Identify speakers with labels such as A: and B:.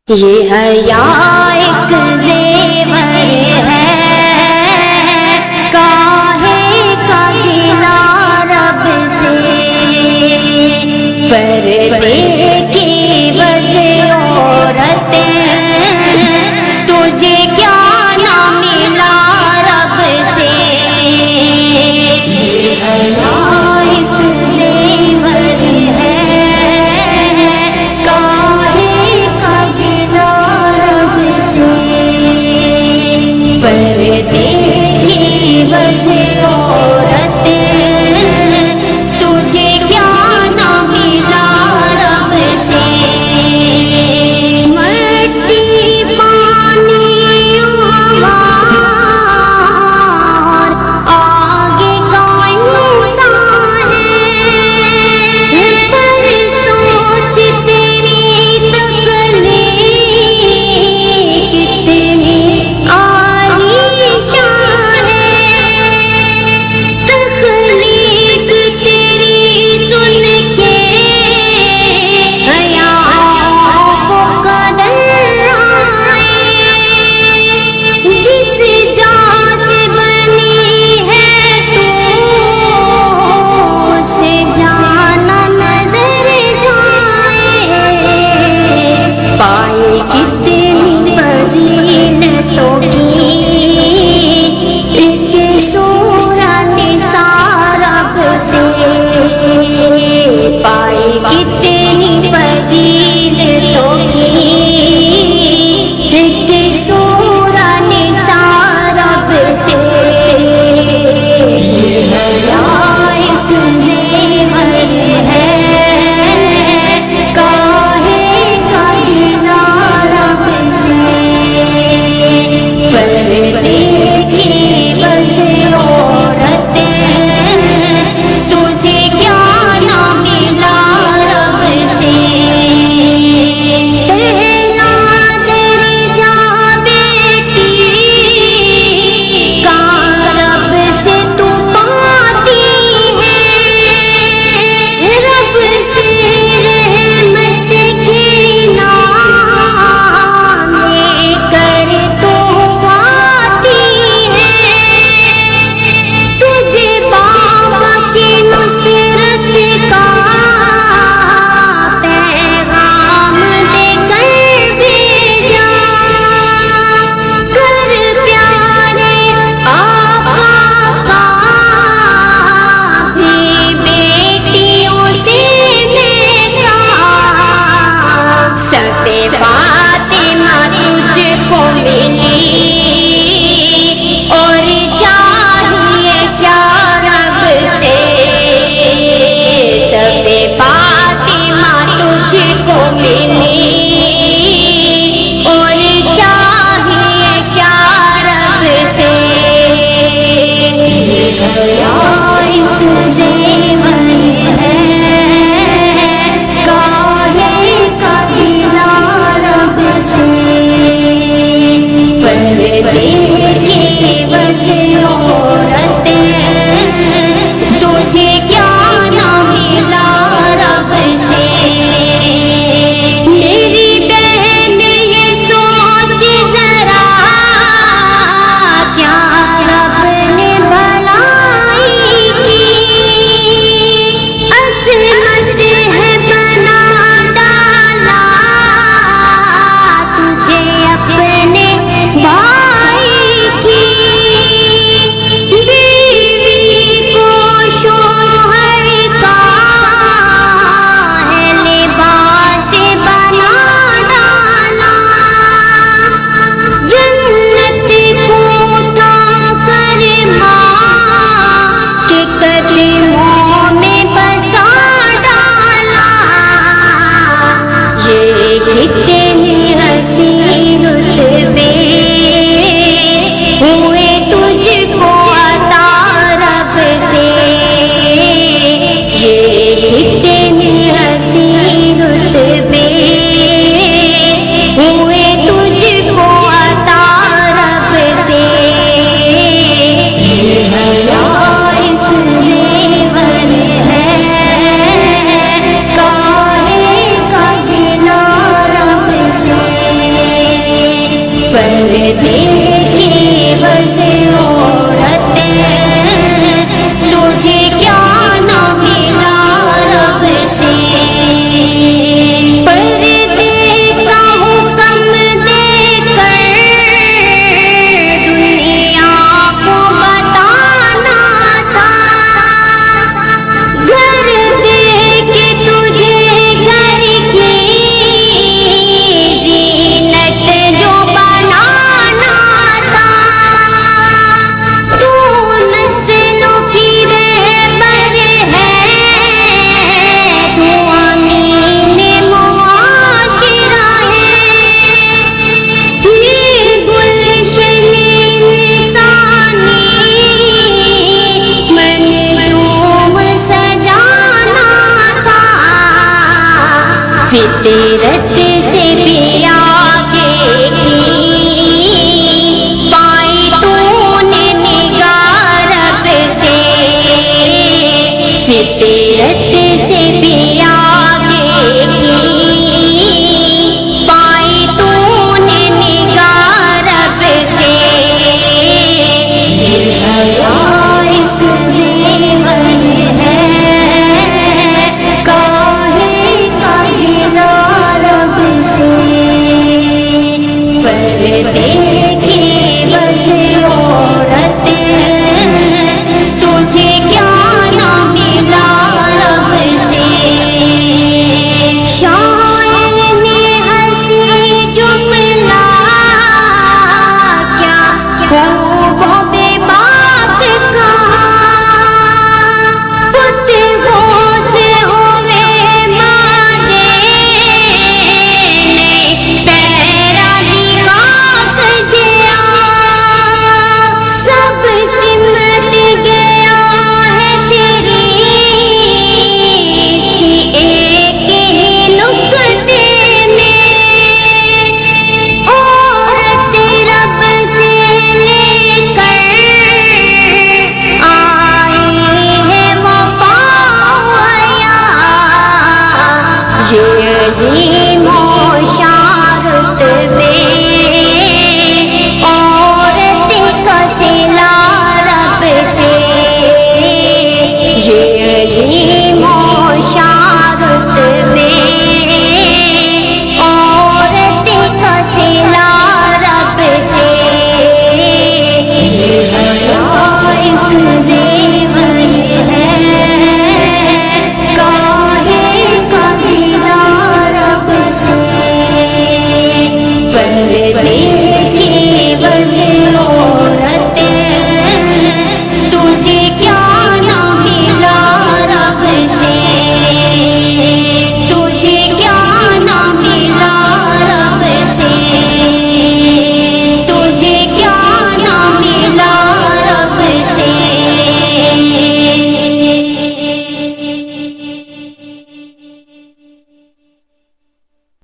A: یہ حیا ایک زیور ہے، کاہے کا گلا رب سے، پردے کی وجہ عورتیں تجھے کیا نہ ملا رب سے۔ یہ حیا ایک زیور ہے، کاہے کا گلا رب سے، پردے کی وجہ عورتیں تجھے کیا نہ ملا رب سے۔ مٹی پانی اور آگے کا انسان ہے، پر سوچ تیری تخلیق کتنی عالیشان ہے، تخلیق تیری سن کے حیاؤں کو قدر آئے، جس جان سے بنی ہے تو اسے جانا نظر جائے، پائے کتنی فضیلتوں کی ایک سورہ نساء رب سے، پائے کتنی فضیلتوں کی ایک سورہ نساء رب سے۔ یہ حیا ایک زیور ہے، کاہے کا گلا رب سے، پردے کی وجہ عورتیں تجھے کیا نہ ملا رب سے۔ پہلا درجہ بیٹی کا رب سے تو پاتی ہے، رب سے رحمت کے نام لے کر تو آتی ہے، تجھے بابا کی نصرت کا پیغام دے کر بھیجا، کر پیارے آقا کا بھی بیٹیوں سے نکاح، سب فاطمہ تجھ کو ملی اور چاہیے کیا رب سے، سب فاطمہ تجھ کو ملی اور چاہیے کیا رب سے۔ یہ حیا ایک زیور ہے، کاہے کا گلا رب سے، پردے کی وجہ عورتیں تجھے کیا نہ ملا رب سے۔ میری بہن یہ سوچ ذرا، کیا رب نے بھلائی کی، عظمت ہے بنا ڈالا تجھے اپنے بھائی کی، بیوی کو شوہر کا ہے لباس بنا ڈالا، جنت کو اٹھا کر ماں کے قدموں میں بسا ڈالا، یہ کتنی حسین رتبے ہوئے تجھ کو عطا رب سے، یہ کتنی حسین رتبے ہوئے تجھ کو عطا رب سے۔ یہ حیا ایک زیور ہے، کاہے کا گلا رب فطرت سے بھی آگے کی پائی تو نے نگاہ رب سے، فطرت سے بھی آگے کی پائی تو نے نگاہ رب سے، یہ حیا ایک زیور ہے کاہے کا گلا رب سے، پردے کی بس عورت تجھے کیا نہ ملا رب سے، شاعر نے ہنسی جملہ کیا خوب و بے باک کہا، خود ہوش ہوئے مانے پیرا نگاہ گیا، سب سمٹ گیا ہے تیری سی ایک ہی نکتے میں، عورت رب سے لے کر آئی ہے وفا حیا، یہ عظیم و شارت میں عورت کا صلہ رب سے، یہ عظیم و شارت میں عورت کا صلہ رب سے، یہ حیا ایک زیور ہے کاہے کا گلا رب سے، پردے